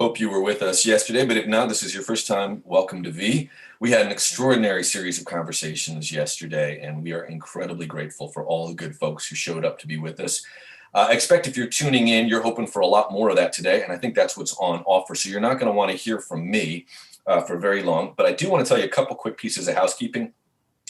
Hope you were with us yesterday, but if not, this is your first time, welcome to V. We had an extraordinary series of conversations yesterday, and we are incredibly grateful for all the good folks who showed up to be with us. I expect if you're tuning in, you're hoping for a lot more of that today, and I think that's what's on offer. So you're not going to want to hear from me for very long, but I do want to tell you a couple quick pieces of housekeeping.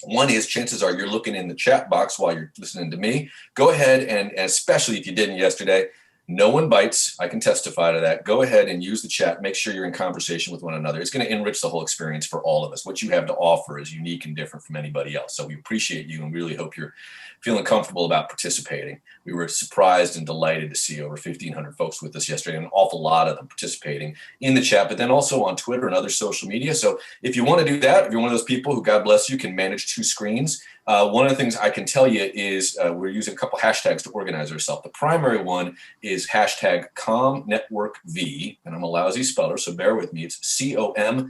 One is, chances are you're looking in the chat box while you're listening to me. Go ahead and especially if you didn't yesterday, no one bites. I can testify to that. Go ahead and use the chat. Make sure you're in conversation with one another. It's going to enrich the whole experience for all of us. What you have to offer is unique and different from anybody else. So we appreciate you and really hope you're feeling comfortable about participating. We were surprised and delighted to see over 1,500 folks with us yesterday, an awful lot of them participating in the chat, but then also on Twitter and other social media. So if you want to do that, if you're one of those people who, God bless you, can manage two screens, one of the things I can tell you is we're using a couple hashtags to organize ourselves. The primary one is hashtag ComNetworkV, and I'm a lousy speller, so bear with me. It's ComNetwork,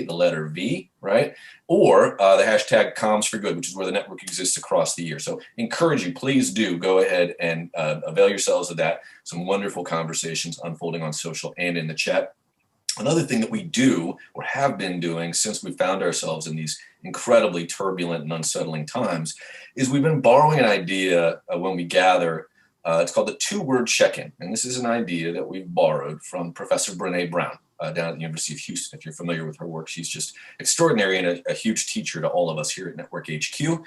the letter V, right? Or the hashtag Comms for Good, which is where the network exists across the year. So encourage you, please do go ahead and avail yourselves of that. Some wonderful conversations unfolding on social and in the chat. Another thing that we do or have been doing since we found ourselves in these incredibly turbulent and unsettling times is we've been borrowing an idea when we gather. It's called the two-word check-in. And this is an idea that we've borrowed from Professor Brene Brown down at the University of Houston. If you're familiar with her work, she's just extraordinary and a huge teacher to all of us here at Network HQ.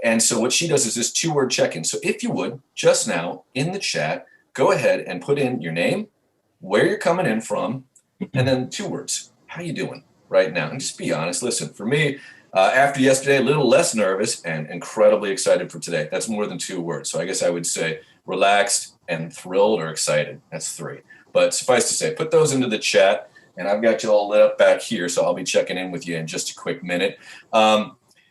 And so what she does is this two-word check-in. So if you would, just now in the chat, go ahead and put in your name, where you're coming in from, and then two words. How you doing right now? And just be honest. Listen, for me, after yesterday, a little less nervous and incredibly excited for today. That's more than two words. So I guess I would say relaxed and thrilled or excited. That's three. But suffice to say, put those into the chat, and I've got you all lit up back here, so I'll be checking in with you in just a quick minute.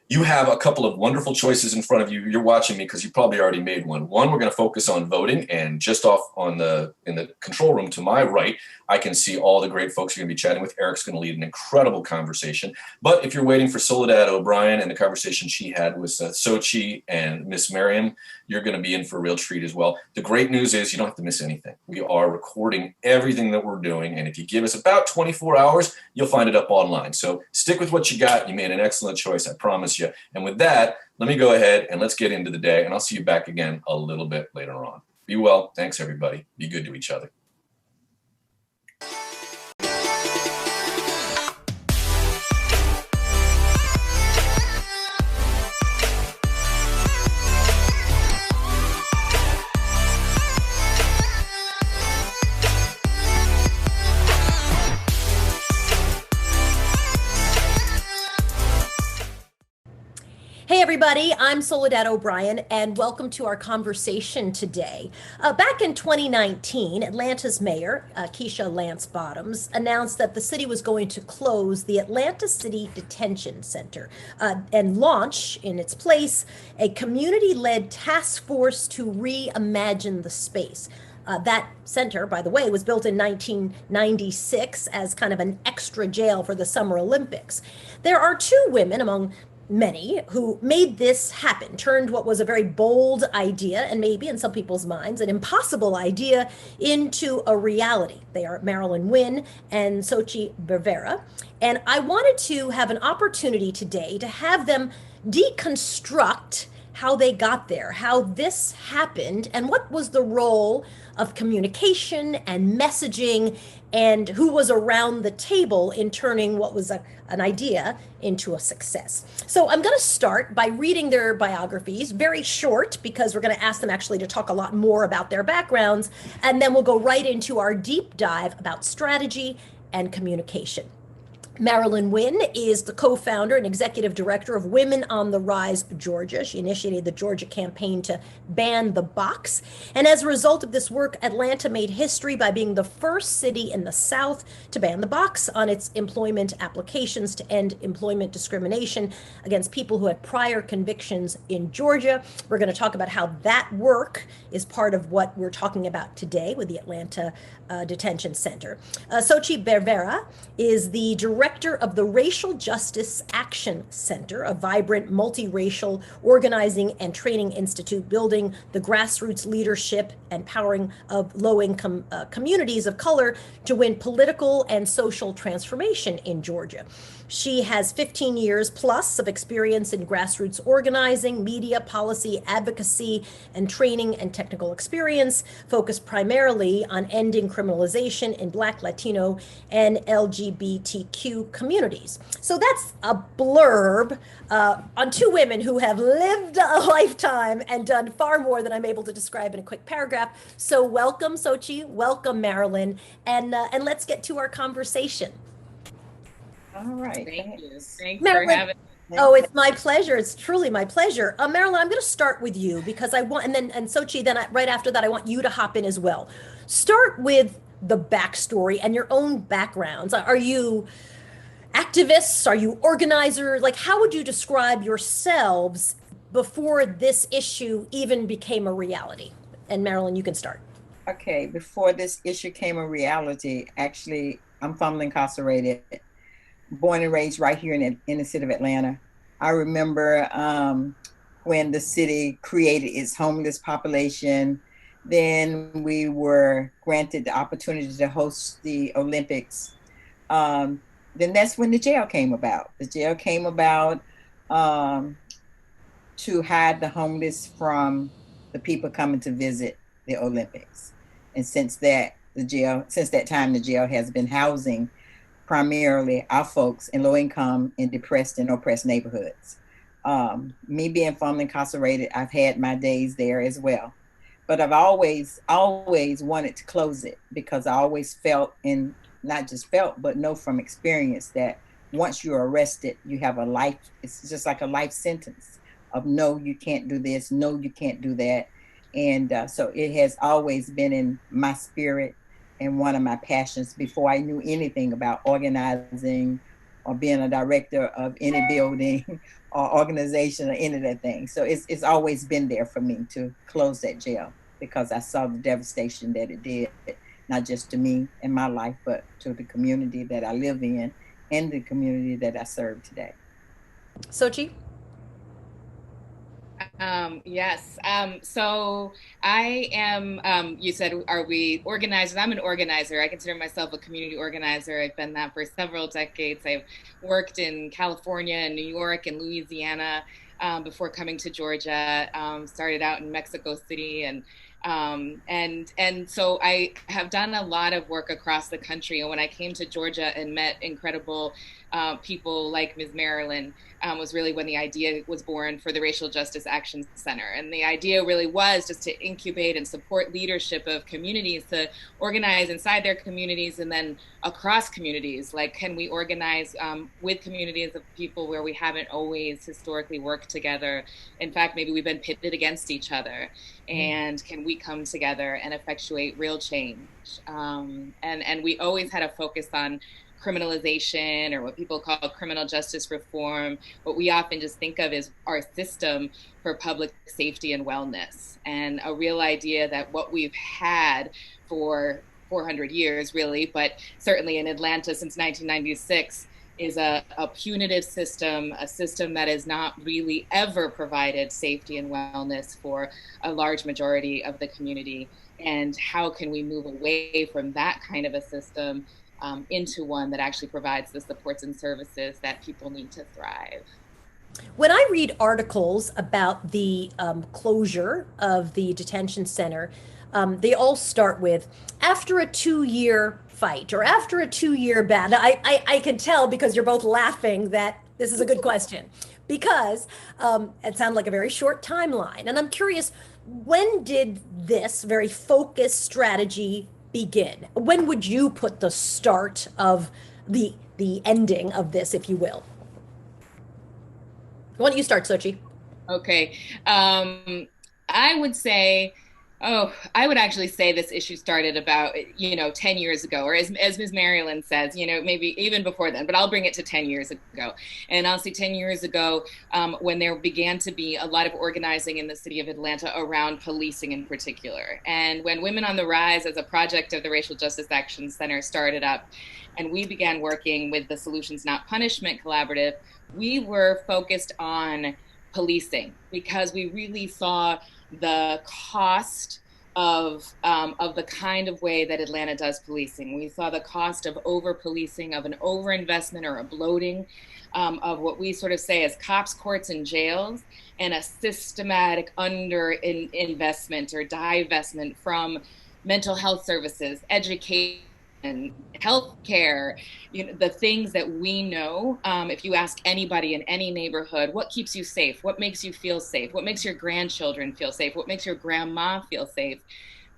You have a couple of wonderful choices in front of you. You're watching me because you probably already made one. One, we're going to focus on voting, and just off in the control room to my right, I can see all the great folks you're going to be chatting with. Eric's going to lead an incredible conversation. But if you're waiting for Soledad O'Brien and the conversation she had with Sochi and Miss Miriam, you're going to be in for a real treat as well. The great news is you don't have to miss anything. We are recording everything that we're doing, and if you give us about 24 hours, you'll find it up online. So stick with what you got. You made an excellent choice, I promise you. And with that, let me go ahead and let's get into the day, and I'll see you back again a little bit later on. Be well. Thanks, everybody. Be good to each other. Hey everybody, I'm Soledad O'Brien and welcome to our conversation today. Back in 2019, Atlanta's mayor, Keisha Lance Bottoms, announced that the city was going to close the Atlanta City Detention Center and launch in its place a community-led task force to reimagine the space. That center, by the way, was built in 1996 as kind of an extra jail for the Summer Olympics. There are two women among many who made this happen, turned what was a very bold idea and maybe in some people's minds an impossible idea into a reality. They are Marilyn Wynn and Sochi Bervera. And I wanted to have an opportunity today to have them deconstruct how they got there, how this happened, and what was the role of communication and messaging, and who was around the table in turning what was an idea into a success. So I'm going to start by reading their biographies, very short, because we're going to ask them actually to talk a lot more about their backgrounds, and then we'll go right into our deep dive about strategy and communication. Marilyn Wynn is the co-founder and executive director of Women on the Rise Georgia. She initiated the Georgia campaign to ban the box. And as a result of this work, Atlanta made history by being the first city in the South to ban the box on its employment applications to end employment discrimination against people who had prior convictions in Georgia. We're going to talk about how that work is part of what we're talking about today with the Atlanta Detention Center. Sochi Bervera is the director director of the Racial Justice Action Center, a vibrant multiracial organizing and training institute building the grassroots leadership and powering of low-income communities of color to win political and social transformation in Georgia. She has 15 years plus of experience in grassroots organizing, media, policy, advocacy, and training and technical experience, focused primarily on ending criminalization in Black, Latino, and LGBTQ communities. So that's a blurb on two women who have lived a lifetime and done far more than I'm able to describe in a quick paragraph. So welcome, Sochi. Welcome, Marilyn. And let's get to our conversation. All right. Thank you. Thanks Marilyn, for having me. Oh, it's my pleasure. It's truly my pleasure. Marilyn, I'm going to start with you because I want, and Sochi, right after that, I want you to hop in as well. Start with the backstory and your own backgrounds. Are you activists? Are you organizers? Like, how would you describe yourselves before this issue even became a reality? And Marilyn, you can start. Okay, before this issue came a reality, actually, I'm formerly incarcerated, born and raised right here in the city of Atlanta. I remember when the city created its homeless population. Then we were granted the opportunity to host the Olympics. Then that's when the jail came about. The jail came about to hide the homeless from the people coming to visit the Olympics. And since that time, the jail has been housing primarily our folks in low income and depressed and oppressed neighborhoods. Me being formerly incarcerated, I've had my days there as well. But I've always wanted to close it because I always felt, and not just felt, but know from experience that once you're arrested, you have a life, it's just like a life sentence of no, you can't do this, no, you can't do that. And so it has always been in my spirit and one of my passions before I knew anything about organizing or being a director of any building or organization or any of that thing. So it's always been there for me to close that jail because I saw the devastation that it did, not just to me and my life, but to the community that I live in and the community that I serve today. Sochi? Yes. So I am, you said, are we organizers? I'm an organizer. I consider myself a community organizer. I've been that for several decades. I've worked in California and New York and Louisiana before coming to Georgia. Started out in Mexico City and so I have done a lot of work across the country. And when I came to Georgia and met incredible people like Ms. Marilyn, was really when the idea was born for the Racial Justice Action Center. And the idea really was just to incubate and support leadership of communities to organize inside their communities and then across communities. Like, can we organize with communities of people where we haven't always historically worked together? In fact, maybe we've been pitted against each other. And can we come together and effectuate real change? And we always had a focus on criminalization, or what people call criminal justice reform. What we often just think of as our system for public safety and wellness, and a real idea that what we've had for 400 years, really, but certainly in Atlanta since 1996, is a punitive system, a system that has not really ever provided safety and wellness for a large majority of the community. And how can we move away from that kind of a system into one that actually provides the supports and services that people need to thrive? When I read articles about the closure of the detention center, they all start with, after a 2-year fight or after a 2-year battle. I can tell because you're both laughing that this is a good question, because it sounds like a very short timeline. And I'm curious, when did this very focused strategy begin? When would you put the start of the ending of this, if you will? Why don't you start, Sochi? Okay. I would say Oh, I would actually say this issue started about, 10 years ago, or as Ms. Marilyn says, maybe even before then, but I'll bring it to 10 years ago. And I'll say 10 years ago, when there began to be a lot of organizing in the city of Atlanta around policing in particular. And when Women on the Rise as a project of the Racial Justice Action Center started up, and we began working with the Solutions Not Punishment Collaborative, we were focused on policing because we really saw the cost of the kind of way that Atlanta does policing. We saw the cost of over policing, of an overinvestment or a bloating, of what we sort of say as cops, courts, and jails, and a systematic under investment or divestment from mental health services, education, and healthcare, the things that we know. If you ask anybody in any neighborhood, what keeps you safe? What makes you feel safe? What makes your grandchildren feel safe? What makes your grandma feel safe?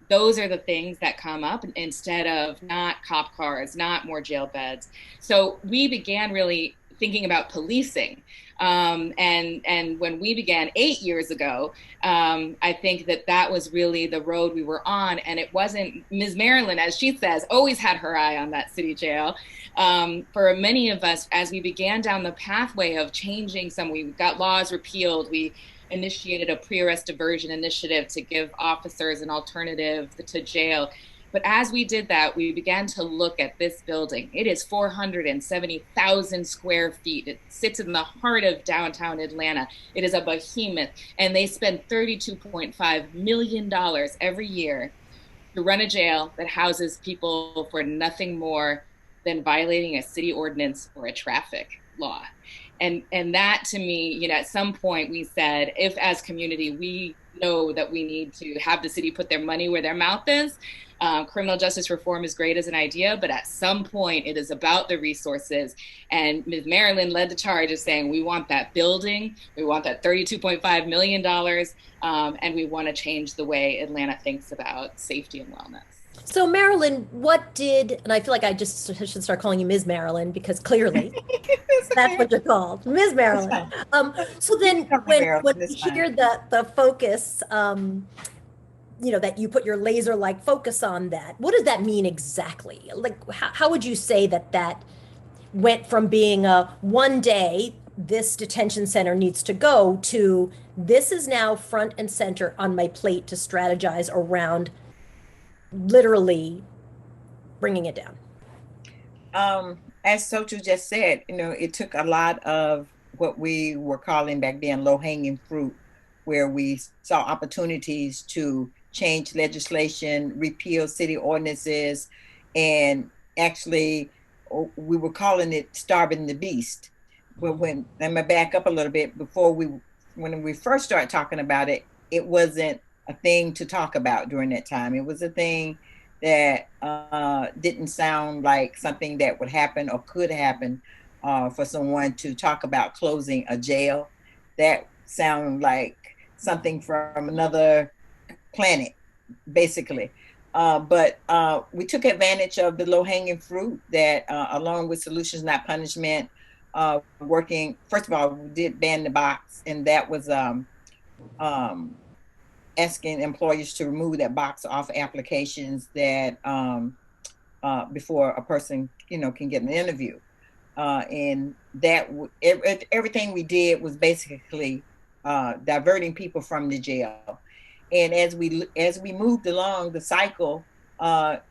Those are the things that come up instead of not cop cars, not more jail beds. So we began really thinking about policing. And when we began 8 years ago, I think that was really the road we were on. And it wasn't, Ms. Marilyn, as she says, always had her eye on that city jail. For many of us, as we began down the pathway of changing we got laws repealed, we initiated a pre-arrest diversion initiative to give officers an alternative to jail. But as we did that, we began to look at this building. It is 470,000 square feet. It sits in the heart of downtown Atlanta. It is a behemoth, and they spend $32.5 million every year to run a jail that houses people for nothing more than violating a city ordinance or a traffic law. And that, to me, at some point we said, if as community we know that we need to have the city put their money where their mouth is, criminal justice reform is great as an idea, but at some point it is about the resources. And Ms. Marilyn led the charge of saying, we want that building, we want that $32.5 million, and we want to change the way Atlanta thinks about safety and wellness. So Marilyn, and I feel like I just should start calling you Ms. Marilyn because clearly that's what you're called, Ms. Marilyn. So then when you hear the focus, that you put your laser-like focus on that, what does that mean exactly? Like, how would you say that went from being a one day, this detention center needs to go, to this is now front and center on my plate to strategize around literally bringing it down? As Sochu just said, it took a lot of what we were calling back then low-hanging fruit, where we saw opportunities to change legislation, repeal city ordinances, and actually we were calling it starving the beast. But when I'm gonna back up a little bit, when we first started talking about it, it wasn't a thing to talk about during that time. It was a thing that didn't sound like something that would happen or could happen for someone to talk about closing a jail. That sounded like something from another planet, basically. But we took advantage of the low-hanging fruit that, along with Solutions Not Punishment, working, first of all, we did ban the box, and that was asking employers to remove that box off applications that before a person, can get an interview. And that everything we did was basically diverting people from the jail. And as we moved along the cycle,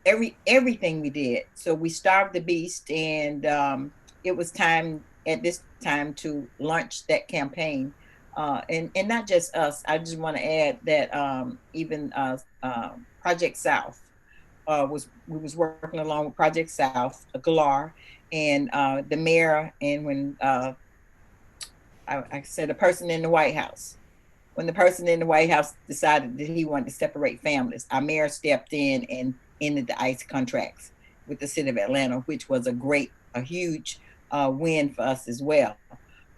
everything we did. So we starved the beast, and it was time at this time to launch that campaign. And not just us. I just want to add that even Project South we was working along with Project South, GLAR, and the mayor, and when I said the person in the White House. When the person in the White House decided that he wanted to separate families, our mayor stepped in and ended the ICE contracts with the city of Atlanta, which was a huge win for us as well.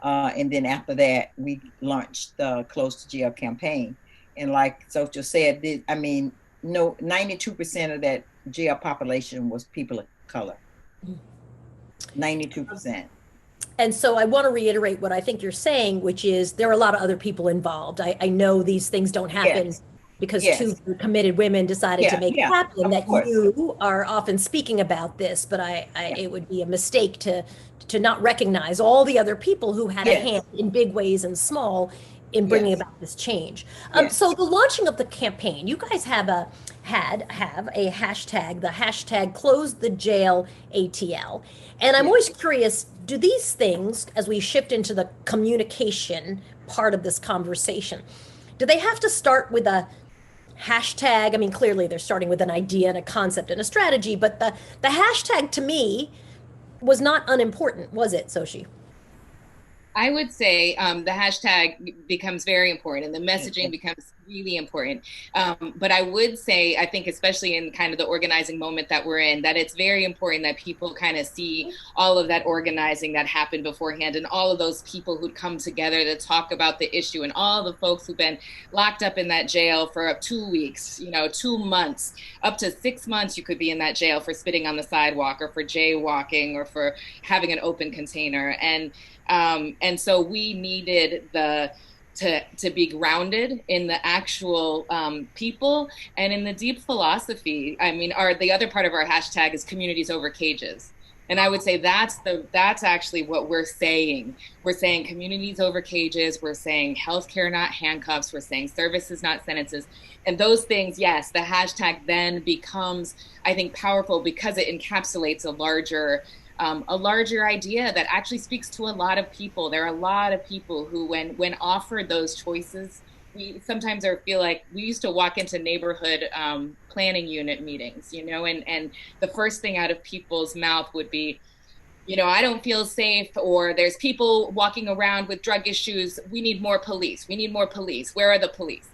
And then after that, we launched the Close to Jail campaign. And like Socha said, 92% of that jail population was people of color. 92%. And so I want to reiterate what I think you're saying, which is there are a lot of other people involved. I know these things don't happen because Yes. two committed women decided to Yeah, make it yeah, happen, of that course. you are often speaking about this, but it would be a mistake to not recognize all the other people who had a Yes. hand in big ways and small in bringing Yes. about this change. Yes. So the launching of the campaign, you guys have a hashtag, the hashtag Close the Jail ATL. And I'm Yes. always curious, do these things, as we shift into the communication part of this conversation, do they have to start with a hashtag? I mean, clearly they're starting with an idea and a concept and a strategy, but the hashtag to me was not unimportant, was it, Soshi? I would say the hashtag becomes very important and the messaging becomes really important. But I would say, I think, especially in kind of the organizing moment that we're in, that it's very important that people kind of see all of that organizing that happened beforehand and all of those people who'd come together to talk about the issue and all the folks who've been locked up in that jail for 2 weeks, 2 months, up to 6 months. You could be in that jail for spitting on the sidewalk or for jaywalking or for having an open container. And so we needed to be grounded in the actual people and in the deep philosophy. I mean, the other part of our hashtag is communities over cages. And I would say that's actually what we're saying. We're saying communities over cages. We're saying healthcare, not handcuffs. We're saying services, not sentences. And those things, yes, the hashtag then becomes, I think, powerful because it encapsulates a larger idea that actually speaks to a lot of people. There are a lot of people who, when offered those choices, we sometimes feel like we used to walk into neighborhood planning unit meetings, and the first thing out of people's mouth would be, I don't feel safe, or there's people walking around with drug issues. We need more police. We need more police. Where are the police?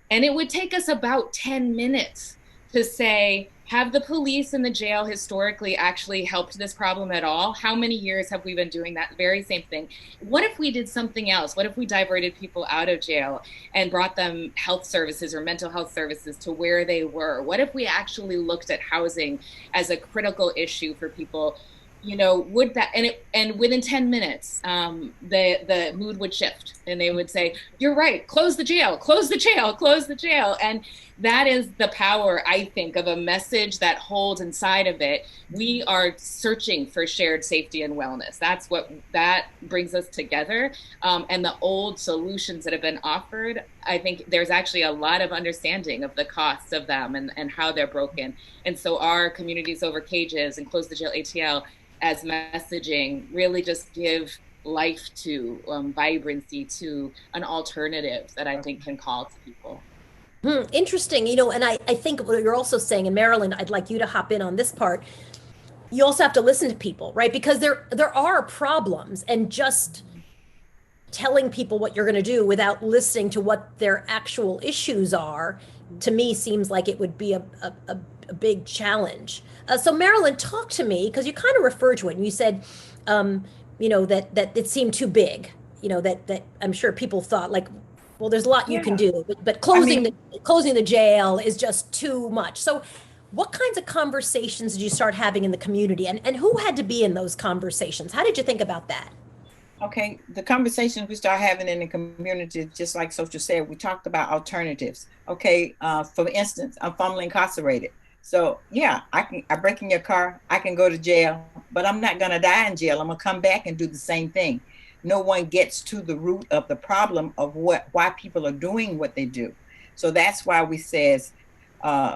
And it would take us about 10 minutes to say, have the police in the jail historically actually helped this problem at all? How many years have we been doing that very same thing? What if we did something else? What if we diverted people out of jail and brought them health services or mental health services to where they were? What if we actually looked at housing as a critical issue for people? Would that, and within 10 minutes, the mood would shift and they would say, you're right, close the jail, close the jail, close the jail. And that is the power, I think, of a message that holds inside of it. We are searching for shared safety and wellness. That brings us together. And the old solutions that have been offered, I think there's actually a lot of understanding of the costs of them and how they're broken. And so our communities over cages and Close the Jail ATL as messaging really just give life to, vibrancy to an alternative that I think can call to people. Interesting. And I think what you're also saying, and Marilyn, I'd like you to hop in on this part. You also have to listen to people, right? Because there are problems, and just telling people what you're going to do without listening to what their actual issues are, to me, seems like it would be a big challenge. So Marilyn, talk to me, because you kind of referred to it, and you said, that it seemed too big. That I'm sure people thought, like, well, there's a lot you can do, but closing the jail is just too much. So what kinds of conversations did you start having in the community, and who had to be in those conversations? How did you think about that? Okay, the conversations we start having in the community, just like Social said, we talked about alternatives. Okay, for instance, I'm formerly incarcerated. So yeah, I break in your car, I can go to jail, but I'm not gonna die in jail. I'm gonna come back and do the same thing. No one gets to the root of the problem of why people are doing what they do. So that's why we says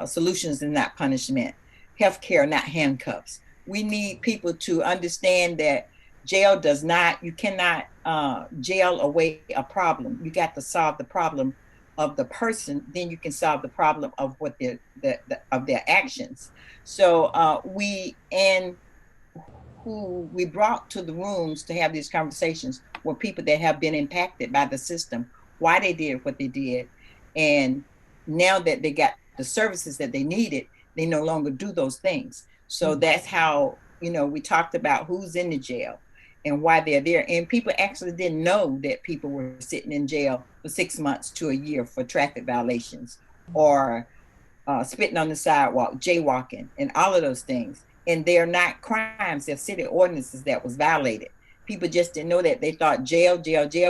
solutions and not punishment, healthcare, not handcuffs. We need people to understand that you cannot jail away a problem. You got to solve the problem of the person, then you can solve the problem of what of their actions. So who we brought to the rooms to have these conversations were people that have been impacted by the system, why they did what they did. And now that they got the services that they needed, they no longer do those things. So that's how, we talked about who's in the jail and why they're there. And people actually didn't know that people were sitting in jail for 6 months to a year for traffic violations or spitting on the sidewalk, jaywalking, and all of those things. And they're not crimes, they're city ordinances that was violated. People just didn't know that. They thought jail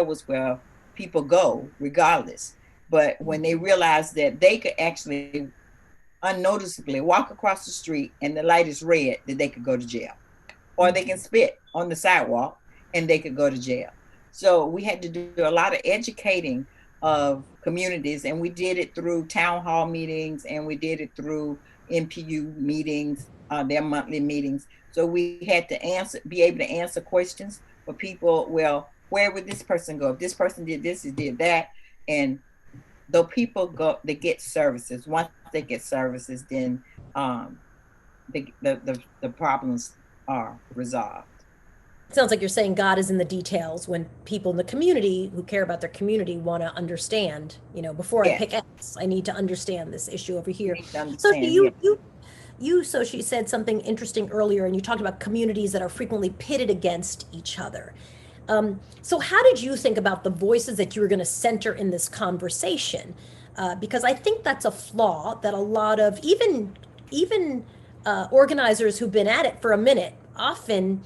was where people go regardless. But when they realized that they could actually unnoticeably walk across the street and the light is red, that they could go to jail. Or they can spit on the sidewalk and they could go to jail. So we had to do a lot of educating of communities, and we did it through town hall meetings, and we did it through NPU meetings, their monthly meetings. So we had to be able to answer questions for people. Well, where would this person go? If this person did this, it did that. And though people go, they get services. Once they get services, then the problems are resolved. It sounds like you're saying God is in the details when people in the community who care about their community want to understand, before I pick X, I need to understand this issue over here. So so she said something interesting earlier, and you talked about communities that are frequently pitted against each other. So how did you think about the voices that you were going to center in this conversation? Because I think that's a flaw that a lot of even organizers who've been at it for a minute often,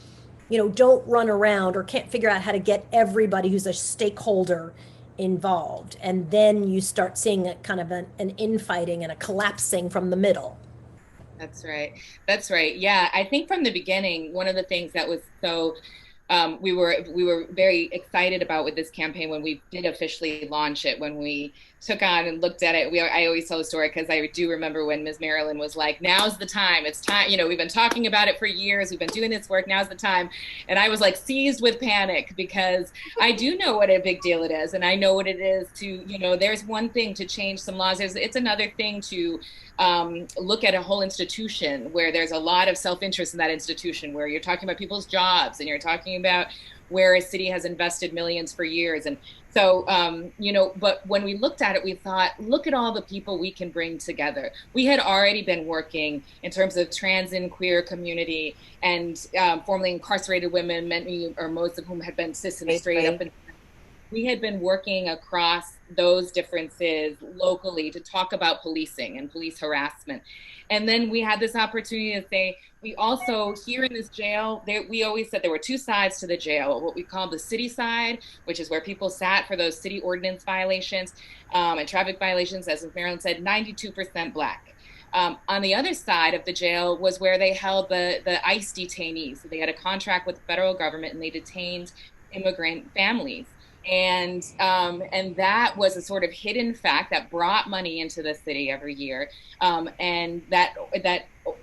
don't run around or can't figure out how to get everybody who's a stakeholder involved. And then you start seeing a kind of an infighting and a collapsing from the middle. That's right. That's right. Yeah, I think from the beginning, one of the things that was so we were very excited about with this campaign when we did officially launch it, when we took on and looked at it. I always tell the story because I do remember when Ms. Marilyn was like, now's the time. It's time. We've been talking about it for years. We've been doing this work. Now's the time. And I was like seized with panic because I do know what a big deal it is. And I know what it is to, there's one thing to change some laws. It's another thing to look at a whole institution where there's a lot of self-interest in that institution, where you're talking about people's jobs and you're talking about where a city has invested millions for years. And so, but when we looked at it, we thought, look at all the people we can bring together. We had already been working in terms of trans and queer community and formerly incarcerated women, many or most of whom had been cis and straight up. And we had been working across those differences locally to talk about policing and police harassment. And then we had this opportunity to say, we also, here in this jail, we always said there were two sides to the jail, what we call the city side, which is where people sat for those city ordinance violations and traffic violations, as Marilyn said, 92% Black. On the other side of the jail was where they held the ICE detainees. So they had a contract with the federal government and they detained immigrant families. And that was a sort of hidden fact that brought money into the city every year. And that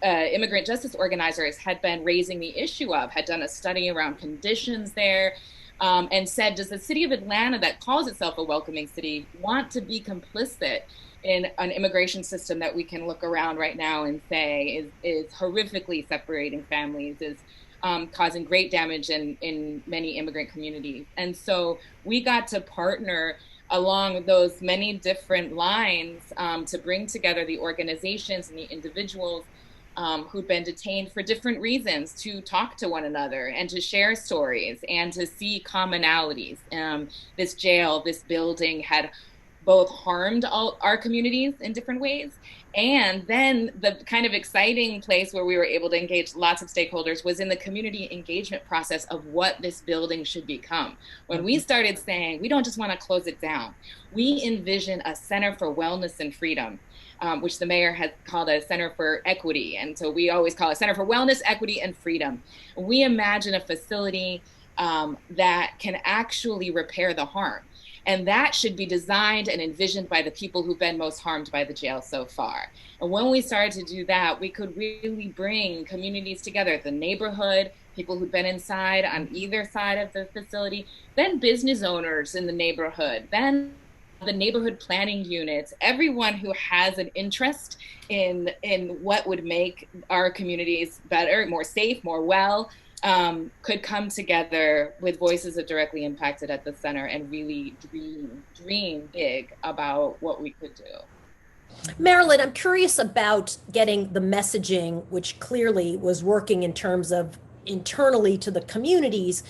immigrant justice organizers had been raising the issue of, had done a study around conditions there, and said, does the city of Atlanta, that calls itself a welcoming city, want to be complicit in an immigration system that we can look around right now and say is horrifically separating families, is causing great damage in many immigrant communities. And so we got to partner along those many different lines to bring together the organizations and the individuals who'd been detained for different reasons, to talk to one another and to share stories and to see commonalities. This jail, this building had both harmed our communities in different ways. And then the kind of exciting place where we were able to engage lots of stakeholders was in the community engagement process of what this building should become. When we started saying, we don't just want to close it down, we envision a center for wellness and freedom, which the mayor has called a center for equity. And so we always call it Center for Wellness, Equity, and Freedom. We imagine a facility that can actually repair the harm. And that should be designed and envisioned by the people who've been most harmed by the jail so far. And when we started to do that, we could really bring communities together, the neighborhood, people who've been inside on either side of the facility, then business owners in the neighborhood, then the neighborhood planning units, everyone who has an interest in what would make our communities better, more safe, more well, could come together with voices of directly impacted at the center and really dream big about what we could do. Marilyn, I'm curious about getting the messaging, which clearly was working in terms of internally to the communities,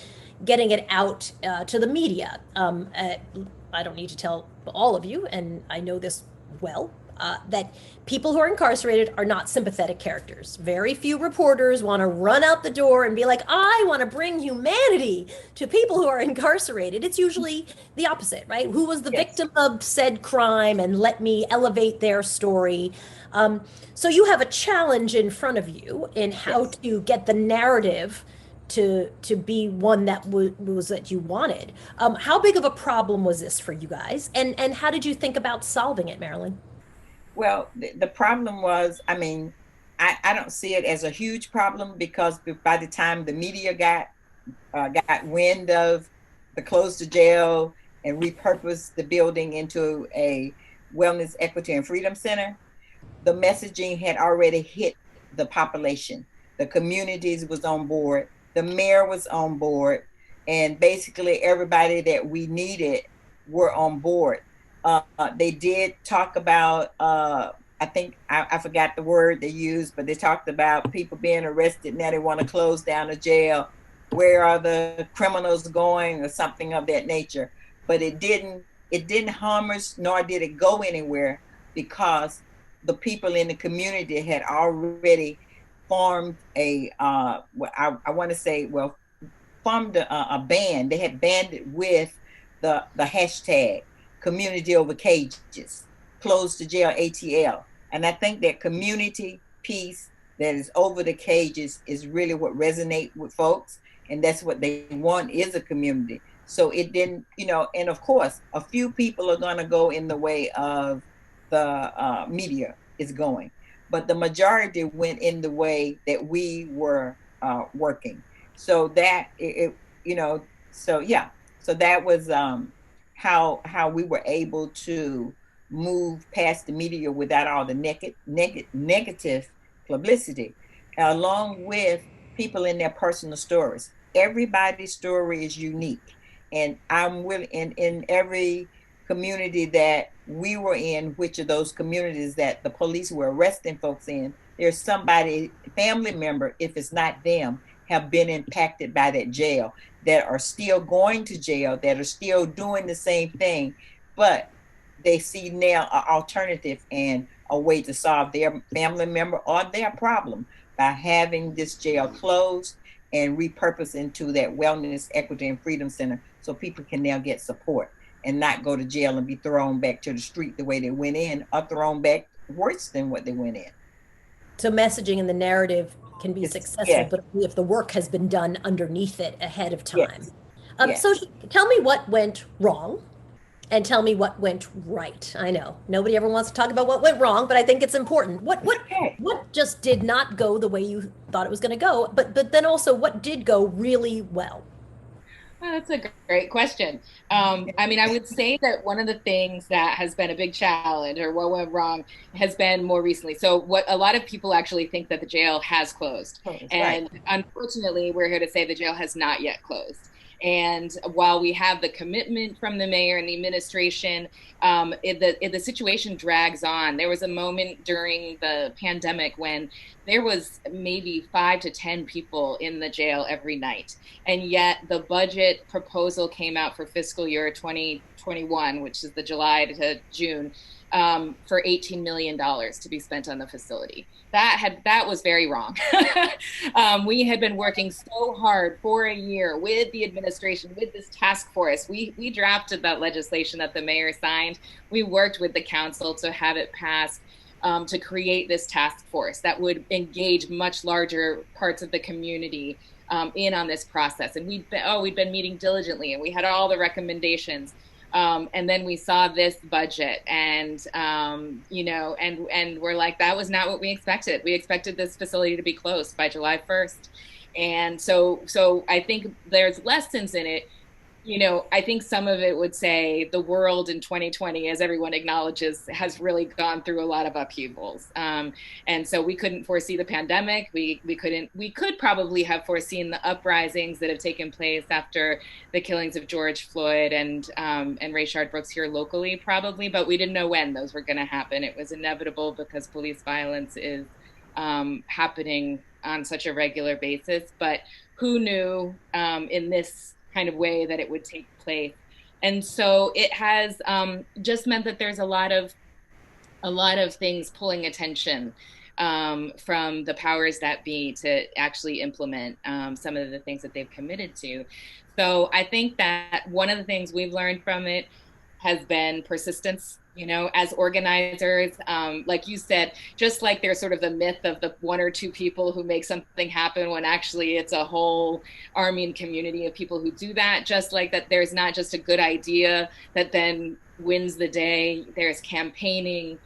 getting it out to the media. I don't need to tell all of you, and I know this well, that people who are incarcerated are not sympathetic characters. Very few reporters want to run out the door and be like, I want to bring humanity to people who are incarcerated. It's usually the opposite, right? Who was the Yes. victim of said crime, and let me elevate their story. So you have a challenge in front of you in how Yes. to get the narrative to be one that was that you wanted. How big of a problem was this for you guys, and how did you think about solving it, Marilyn? Well, the problem was, I mean, I don't see it as a huge problem because by the time the media got wind of the close the jail and repurposed the building into a wellness, equity, and freedom center, the messaging had already hit the population. The communities was on board. The mayor was on board, and basically everybody that we needed were on board. They did talk about, I think I forgot the word they used, but they talked about people being arrested. Now they want to close down the jail. Where are the criminals going, or something of that nature? But it didn't harm us, nor did it go anywhere, because the people in the community had already formed I want to say, well, formed a band. They had banded with the hashtag community over cages, close the jail ATL. And I think that community piece that is over the cages is really what resonate with folks. And that's what they want, is a community. So it didn't, and of course, a few people are going to go in the way of the media is going, but the majority went in the way that we were working. So that so yeah, so that was how we were able to move past the media without all the negative publicity, along with people in their personal stories. Everybody's story is unique, and I'm willing in every community that we were in, which of those communities that the police were arresting folks in, there's somebody, family member, if it's not them, have been impacted by that jail, that are still going to jail, that are still doing the same thing, but they see now an alternative and a way to solve their family member or their problem by having this jail closed and repurposed into that wellness, equity, and freedom center, so people can now get support and not go to jail and be thrown back to the street the way they went in, or thrown back worse than what they went in. So messaging and the narrative can be successful, Yeah. but only if the work has been done underneath it ahead of time. Yes. So Yes. tell me what went wrong and tell me what went right. I know nobody ever wants to talk about what went wrong, but I think it's important. Okay. What just did not go the way you thought it was going to go, but then also what did go really well? Oh, that's a great question. I mean, I would say that one of the things that has been a big challenge, or what went wrong, has been more recently. So, what a lot of people actually think that the jail has closed, Right. and unfortunately, we're here to say the jail has not yet closed. And while we have the commitment from the mayor and the administration, if the situation drags on. There was a moment during the pandemic when there was maybe 5 to 10 people in the jail every night. And yet the budget proposal came out for fiscal year 2021, which is the July to June, for $18 million to be spent on the facility. That was very wrong. We had been working so hard for a year with the administration, with this task force. We drafted that legislation that the mayor signed. We worked with the council to have it passed, to create this task force that would engage much larger parts of the community in on this process. And we'd been meeting diligently, and we had all the recommendations. And then we saw this budget, and and we're like, that was not what we expected. We expected this facility to be closed by July 1st. And so I think there's lessons in it. I think some of it would say the world in 2020, as everyone acknowledges, has really gone through a lot of upheavals. And so we couldn't foresee the pandemic. We could probably have foreseen the uprisings that have taken place after the killings of George Floyd and Rayshard Brooks here locally, probably, but we didn't know when those were going to happen. It was inevitable because police violence is happening on such a regular basis. But who knew in this kind of way that it would take place? And so it has just meant that there's a lot of a lot of things pulling attention from the powers that be to actually implement some of the things that they've committed to. So I think that one of the things we've learned from it has been persistence. As organizers, like you said, just like there's sort of the myth of the one or two people who make something happen when actually it's a whole army and community of people who do that, just like that there's not just a good idea that then wins the day. There's campaigning,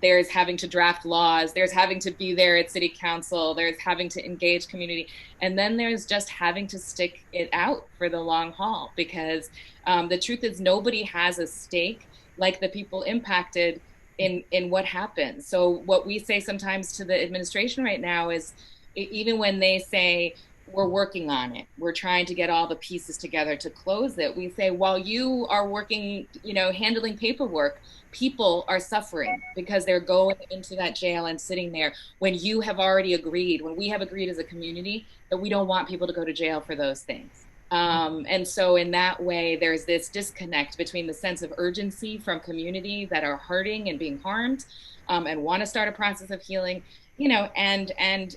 there's having to draft laws, there's having to be there at city council, there's having to engage community, and then there's just having to stick it out for the long haul, because the truth is nobody has a stake like the people impacted in what happens. So what we say sometimes to the administration right now is, even when they say we're working on it, we're trying to get all the pieces together to close it, we say, while you are working, handling paperwork, people are suffering because they're going into that jail and sitting there when you have already agreed, when we have agreed as a community that we don't want people to go to jail for those things. And so in that way, there's this disconnect between the sense of urgency from communities that are hurting and being harmed, and want to start a process of healing, and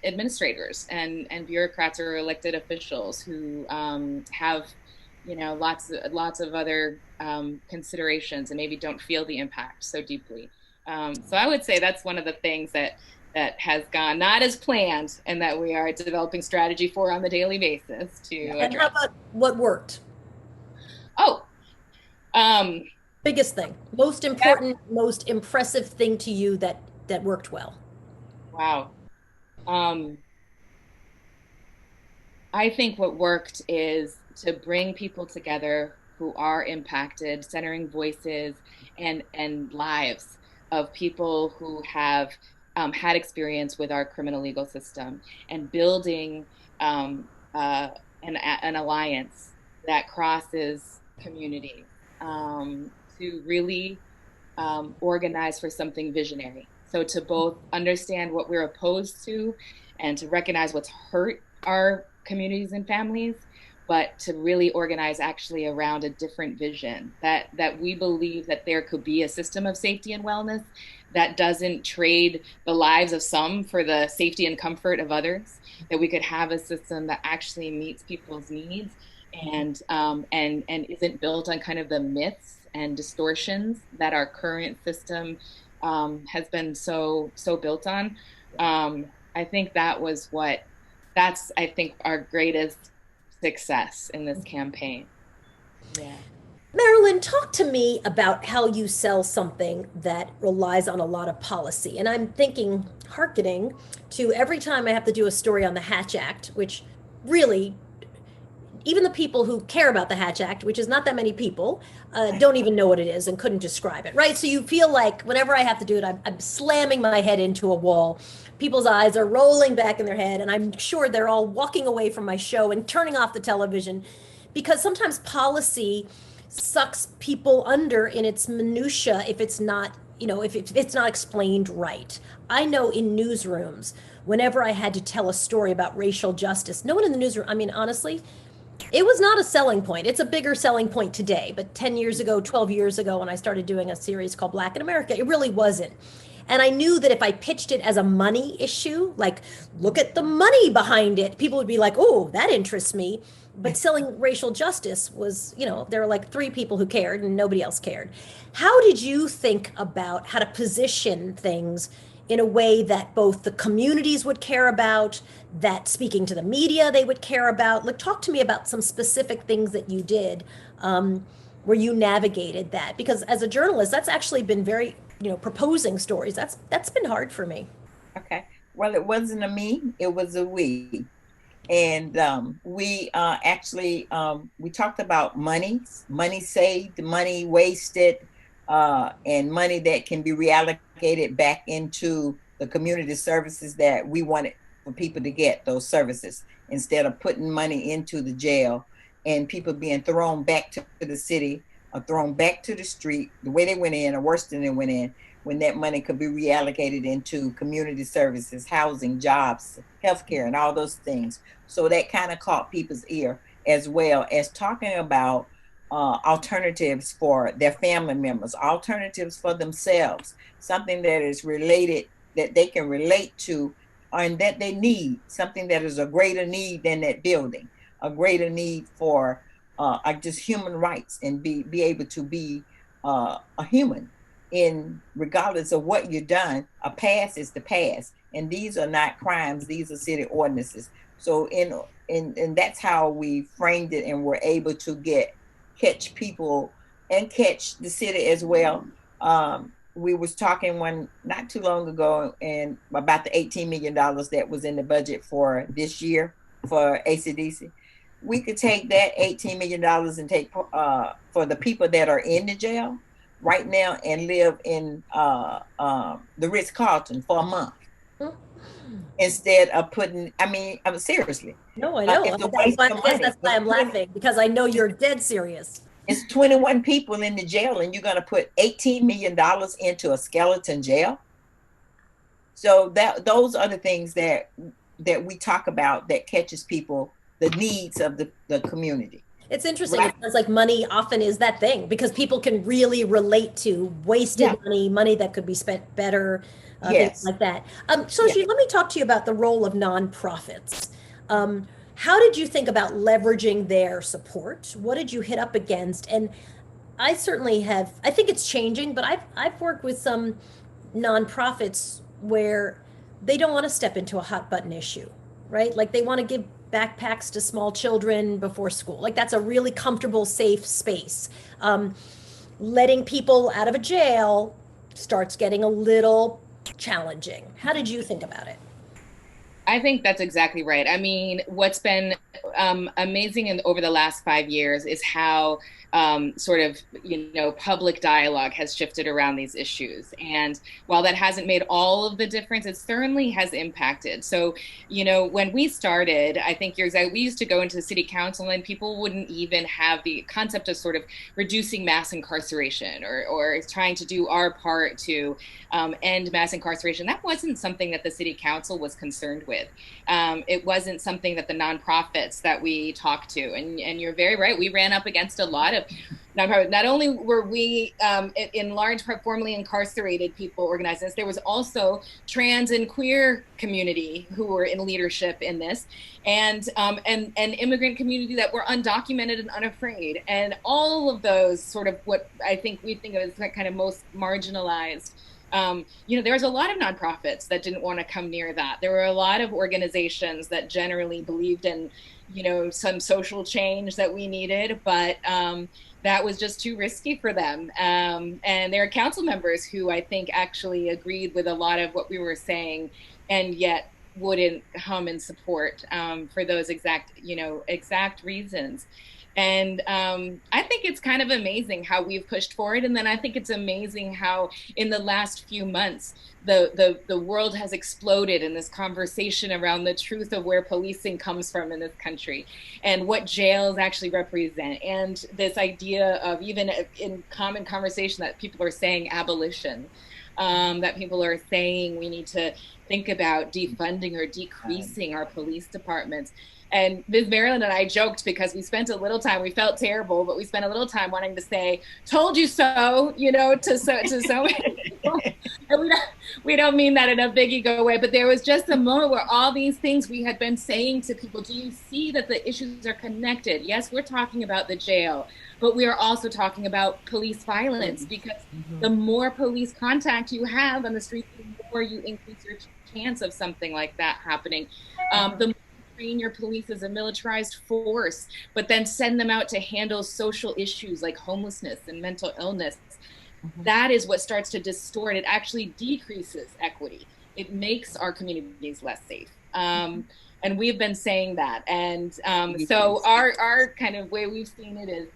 administrators and bureaucrats or elected officials who have, lots of other considerations and maybe don't feel the impact so deeply. So I would say that's one of the things that has gone not as planned, and that we are developing strategy for on the daily basis to address. And how about what worked? Biggest thing, most important, most impressive thing to you that worked well. Wow. I think what worked is to bring people together who are impacted, centering voices and lives of people who have had experience with our criminal legal system, and building an alliance that crosses community to really organize for something visionary. So to both understand what we're opposed to and to recognize what's hurt our communities and families, but to really organize actually around a different vision, that we believe that there could be a system of safety and wellness that doesn't trade the lives of some for the safety and comfort of others, that we could have a system that actually meets people's needs and isn't built on kind of the myths and distortions that our current system has been so built on. I think that's I think our greatest success in this campaign. Yeah. Marilyn, talk to me about how you sell something that relies on a lot of policy. And I'm thinking, hearkening to every time I have to do a story on the Hatch Act, which really, even the people who care about the Hatch Act, which is not that many people, don't even know what it is and couldn't describe it, right? So you feel like whenever I have to do it, I'm slamming my head into a wall. People's eyes are rolling back in their head, and I'm sure they're all walking away from my show and turning off the television, because sometimes policy sucks people under in its minutia if it's not, if it's not explained right. I know in newsrooms, whenever I had to tell a story about racial justice, no one in the newsroom, I mean, honestly, it was not a selling point. It's a bigger selling point today, but 10 years ago, 12 years ago, when I started doing a series called Black in America, it really wasn't. And I knew that if I pitched it as a money issue, like, look at the money behind it, people would be like, oh, that interests me. But selling racial justice was, there were like 3 people who cared and nobody else cared. How did you think about how to position things in a way that both the communities would care about, that speaking to the media they would care about? Like, talk to me about some specific things that you did where you navigated that. Because as a journalist, that's actually been very, proposing stories. That's been hard for me. Okay. Well, it wasn't a me, it was a we. And we actually, we talked about money saved, money wasted, and money that can be reallocated back into the community services that we wanted for people to get those services, instead of putting money into the jail and people being thrown back to the city or thrown back to the street the way they went in, or worse than they went in, when that money could be reallocated into community services, housing, jobs, healthcare, and all those things. So that kind of caught people's ear, as well as talking about alternatives for their family members, alternatives for themselves, something that is related, that they can relate to, and that they need, something that is a greater need than that building, a greater need for just human rights, and be able to be a human in regardless of what you've done. A past is the past, and these are not crimes, these are city ordinances. So and that's how we framed it, and we're able to catch people and catch the city as well. We was talking one not too long ago and about the $18 million that was in the budget for this year for ACDC. We could take that $18 million and take for the people that are in the jail right now and live in the Ritz-Carlton for a month instead of putting, I'm seriously. No, I know. It's a That's waste why, of I guess money. that's why I'm laughing, because I know you're dead serious. It's 21 people in the jail, and you're going to put $18 million into a skeleton jail. So those are the things that we talk about that catches people, the needs of the community. It's interesting. Right. It sounds like money often is that thing, because people can really relate to wasted money that could be spent better, things like that. Soshi, let me talk to you about the role of nonprofits. How did you think about leveraging their support? What did you hit up against? And I certainly have, I think it's changing, but I've worked with some nonprofits where they don't want to step into a hot button issue, right? Like they want to give backpacks to small children before school. Like that's a really comfortable, safe space. Letting people out of a jail starts getting a little challenging. How did you think about it? I think that's exactly right. I mean, what's been amazing over the last 5 years is how sort of, public dialogue has shifted around these issues. And while that hasn't made all of the difference, it certainly has impacted. So, when we started, I think you're exactly, we used to go into the city council and people wouldn't even have the concept of sort of reducing mass incarceration or trying to do our part to end mass incarceration. That wasn't something that the city council was concerned with. It wasn't something that the nonprofits that we talked to, and you're very right, we ran up against a lot of nonprofits. Not only were we in large part formerly incarcerated people organizing this, there was also trans and queer community who were in leadership in this, and immigrant community that were undocumented and unafraid, and all of those sort of what I think we think of as that kind of most marginalized. There's a lot of nonprofits that didn't want to come near that. There were a lot of organizations that generally believed in, some social change that we needed, but that was just too risky for them. And there are council members who I think actually agreed with a lot of what we were saying, and yet wouldn't come and support for those exact reasons. And I think it's kind of amazing how we've pushed forward. And then I think it's amazing how in the last few months, the world has exploded in this conversation around the truth of where policing comes from in this country and what jails actually represent. And this idea of, even in common conversation, that people are saying abolition, that people are saying we need to think about defunding or decreasing our police departments. And Ms. Marilyn and I joked because we spent a little time, we felt terrible, but we spent a little time wanting to say, told you so, to so many people. And we don't mean that in a big ego way, but there was just a moment where all these things we had been saying to people, do you see that the issues are connected? Yes, we're talking about the jail, but we are also talking about police violence, because the more police contact you have on the street, the more you increase your chance of something like that happening. The train your police as a militarized force, but then send them out to handle social issues like homelessness and mental illness. That is what starts to distort. It actually decreases equity. It makes our communities less safe. And we've been saying that. And so our kind of way we've seen it is,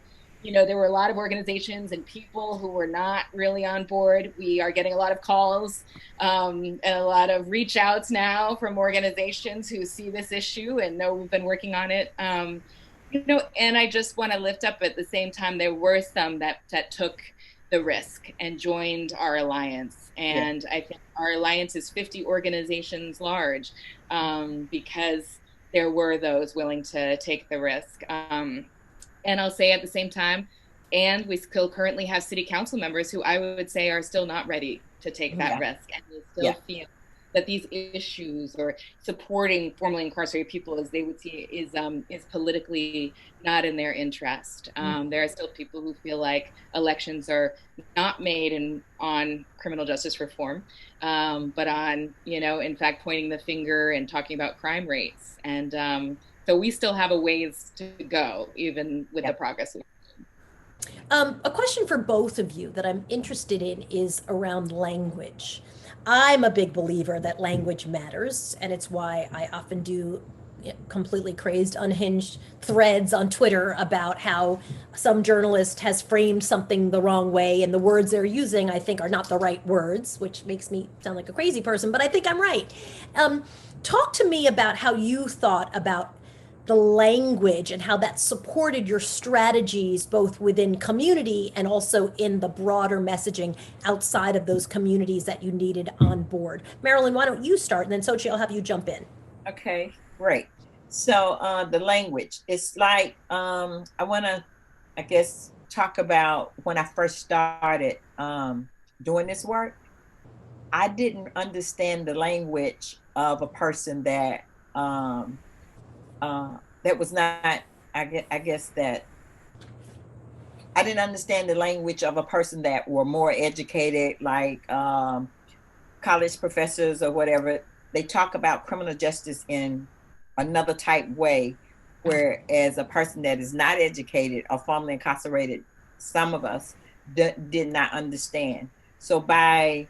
there were a lot of organizations and people who were not really on board. We are getting a lot of calls and a lot of reach outs now from organizations who see this issue and know we've been working on it. And I just want to lift up at the same time, there were some that took the risk and joined our alliance. And I think our alliance is 50 organizations large because there were those willing to take the risk. And I'll say at the same time, And we still currently have city council members who I would say are still not ready to take that risk, and they still feel that these issues or supporting formerly incarcerated people, as they would see, is politically not in their interest. There are still people who feel like elections are not made on criminal justice reform, but on, in fact, pointing the finger and talking about crime rates. And so we still have a ways to go, even with the progress we've A question for both of you that I'm interested in is around language. I'm a big believer that language matters, and it's why I often do completely crazed, unhinged threads on Twitter about how some journalist has framed something the wrong way, and the words they're using, I think, are not the right words, which makes me sound like a crazy person, but I think I'm right. Talk to me about how you thought about the language and how that supported your strategies both within community and also in the broader messaging outside of those communities that you needed on board. Marilyn, why don't you start, and then Sochi, I'll have you jump in. Okay, great. So the language, it's like, I want to, I guess, talk about when I first started doing this work. I didn't understand the language of a person that that was not, I guess that I didn't understand the language of a person that were more educated, like college professors or whatever. They talk about criminal justice in another type way, whereas a person that is not educated or formerly incarcerated, some of us did not understand. So by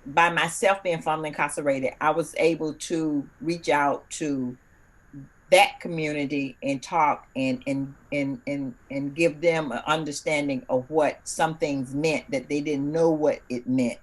by myself being formerly incarcerated, I was able to reach out to that community and talk and give them an understanding of what some things meant that they didn't know what it meant.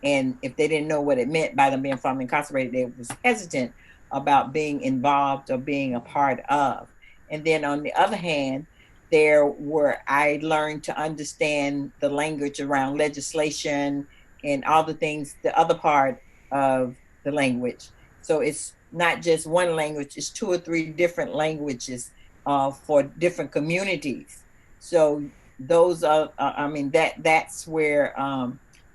And if they didn't know what it meant by them being formerly incarcerated, they was hesitant about being involved or being a part of. And then on the other hand, I learned to understand the language around legislation and all the things, the other part of the language. So it's not just one language, it's 2 or 3 different languages for different communities. So those are, that's where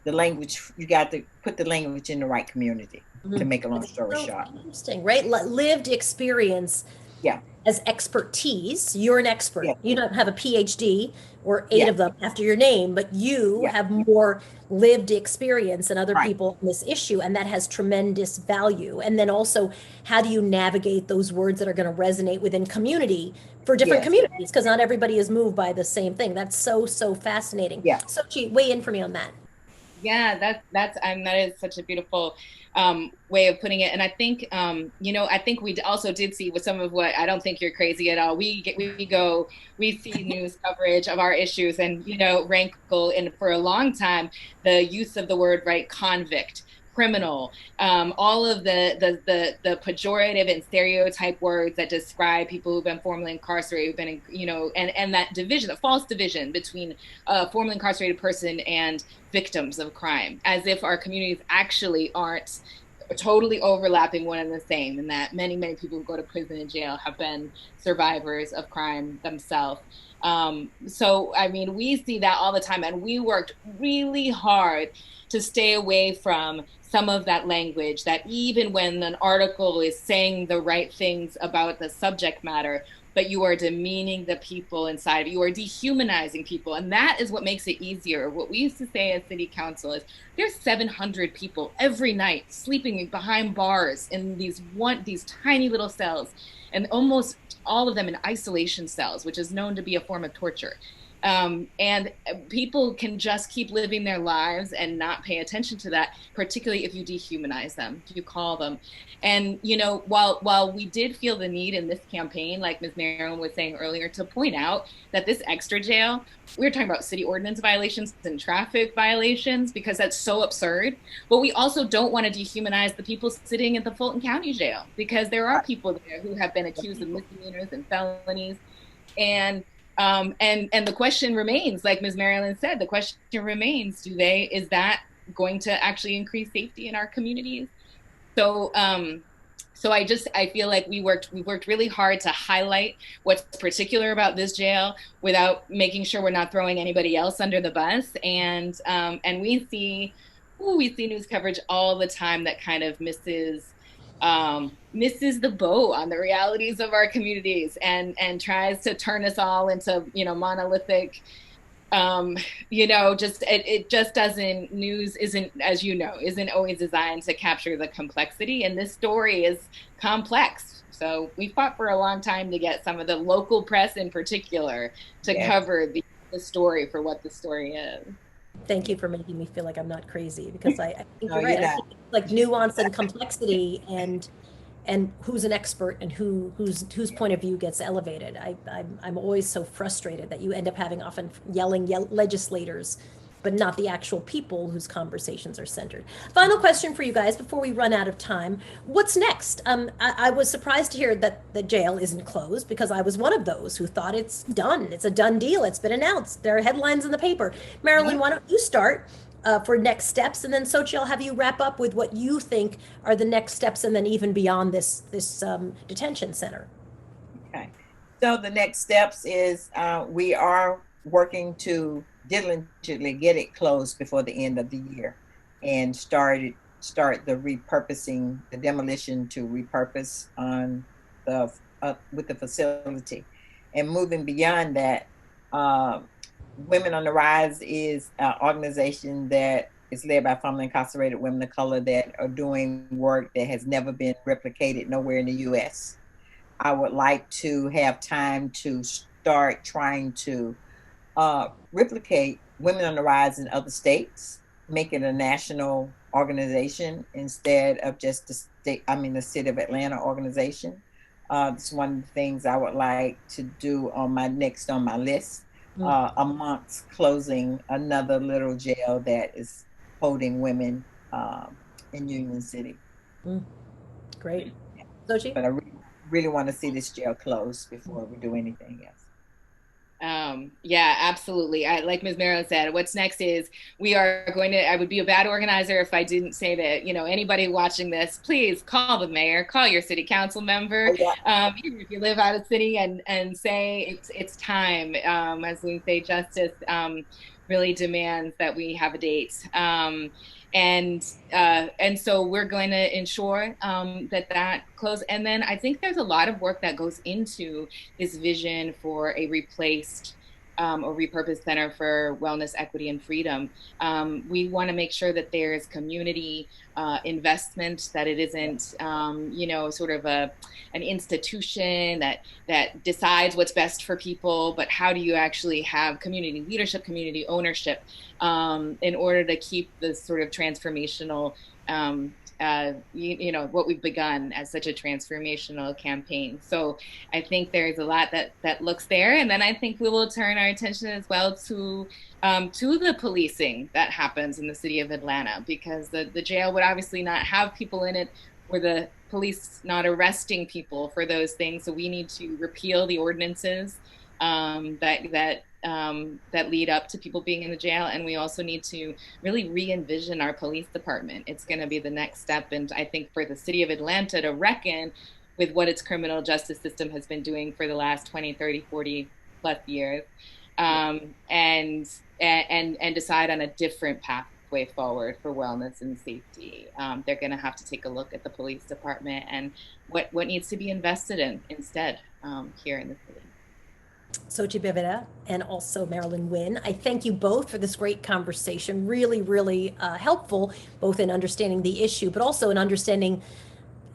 the language, you got to put the language in the right community, to make a long story short. Interesting, right? Lived experience as expertise. You're an expert. You don't have a PhD or 8 of them after your name, but you have more lived experience than other people in this issue, and that has tremendous value. And then also, how do you navigate those words that are going to resonate within community for different communities? Because not everybody is moved by the same thing. That's so fascinating. Sochi, weigh in for me on that. Yeah, that is such a beautiful way of putting it. And I think, I think we also did see with some of what, I don't think you're crazy at all. We see news coverage of our issues and, rankle in for a long time, the use of the word, convict, criminal, all of the pejorative and stereotype words that describe people who've been formerly incarcerated, who've been, and that division, the false division between a formerly incarcerated person and victims of crime, as if our communities actually aren't totally overlapping one and the same, and that many people who go to prison and jail have been survivors of crime themselves. So, we see that all the time, and we worked really hard to stay away from some of that language that even when an article is saying the right things about the subject matter, but you are demeaning the people inside, you are dehumanizing people. And that is what makes it easier. What we used to say as city council is there's 700 people every night sleeping behind bars in these tiny little cells, and almost all of them in isolation cells, which is known to be a form of torture. And people can just keep living their lives and not pay attention to that, particularly if you dehumanize them, if you call them. And, while we did feel the need in this campaign, like Ms. Marilyn was saying earlier, to point out that this extra jail, we were talking about city ordinance violations and traffic violations, because that's so absurd. But we also don't want to dehumanize the people sitting at the Fulton County Jail, because there are people there who have been accused of misdemeanors and felonies. And the question remains, like Ms. Marilyn said, the question remains, is that going to actually increase safety in our communities? So So I feel like we worked really hard to highlight what's particular about this jail without making sure we're not throwing anybody else under the bus. And we see news coverage all the time that kind of misses the boat on the realities of our communities and tries to turn us all into, monolithic, just it just doesn't, news isn't, as you know, isn't always designed to capture the complexity, and this story is complex. So we fought for a long time to get some of the local press in particular to cover the story for what the story is. Thank you for making me feel like I'm not crazy, because I think you're right. I think it's like nuance and complexity, and who's an expert and whose point of view gets elevated. I'm always so frustrated that you end up having often yelling legislators, but not the actual people whose conversations are centered. Final question for you guys before we run out of time. What's next? I was surprised to hear that the jail isn't closed, because I was one of those who thought it's done. It's a done deal. It's been announced. There are headlines in the paper. Marilyn, why don't you start for next steps, and then Sochi, I'll have you wrap up with what you think are the next steps, and then even beyond this detention center. Okay. So the next steps is we are working to diligently get it closed before the end of the year, and start the repurposing, the demolition to repurpose on the with the facility. And moving beyond that, Women on the Rise is an organization that is led by formerly incarcerated women of color that are doing work that has never been replicated nowhere in the U.S. I would like to have time to start trying to replicate Women on the Rise in other states, make it a national organization instead of just the city of Atlanta organization. It's one of the things I would like to do on my list, amongst closing another little jail that is holding women in Union City. Great. Sochi? But I really want to see this jail closed before we do anything else. Yeah, absolutely. Like Ms. Merrill said, what's next is I would be a bad organizer if I didn't say that, anybody watching this, please call the mayor, call your city council member, even if you live out of city, and say it's time, as we say, justice really demands that we have a date. And so we're going to ensure that close. And then I think there's a lot of work that goes into this vision for a replaced or repurposed Center for Wellness, Equity, and Freedom. We want to make sure that there's community investment, that it isn't, sort of an institution that decides what's best for people, but how do you actually have community leadership, community ownership, in order to keep this sort of transformational, what we've begun as such a transformational campaign. So I think there's a lot that looks there. And then I think we will turn our attention as well to the policing that happens in the city of Atlanta, because the jail would obviously not have people in it where the police not arresting people for those things. So we need to repeal the ordinances that lead up to people being in the jail. And we also need to really re-envision our police department. It's going to be the next step. And I think for the city of Atlanta to reckon with what its criminal justice system has been doing for the last 20, 30, 40 plus years, and decide on a different pathway forward for wellness and safety. They're going to have to take a look at the police department and what needs to be invested in instead here in the city. Sochi Bevera and also Marilyn Wynn, I thank you both for this great conversation. Really, really helpful, both in understanding the issue, but also in understanding,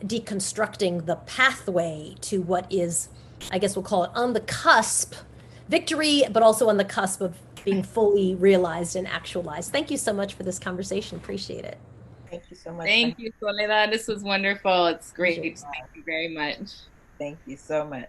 deconstructing the pathway to what is, I guess we'll call it, on the cusp, victory, but also on the cusp of being fully realized and actualized. Thank you so much for this conversation. Appreciate it. Thank you so much. Thank you, Soledad. This was wonderful. It's great. Thank you very much. Thank you so much.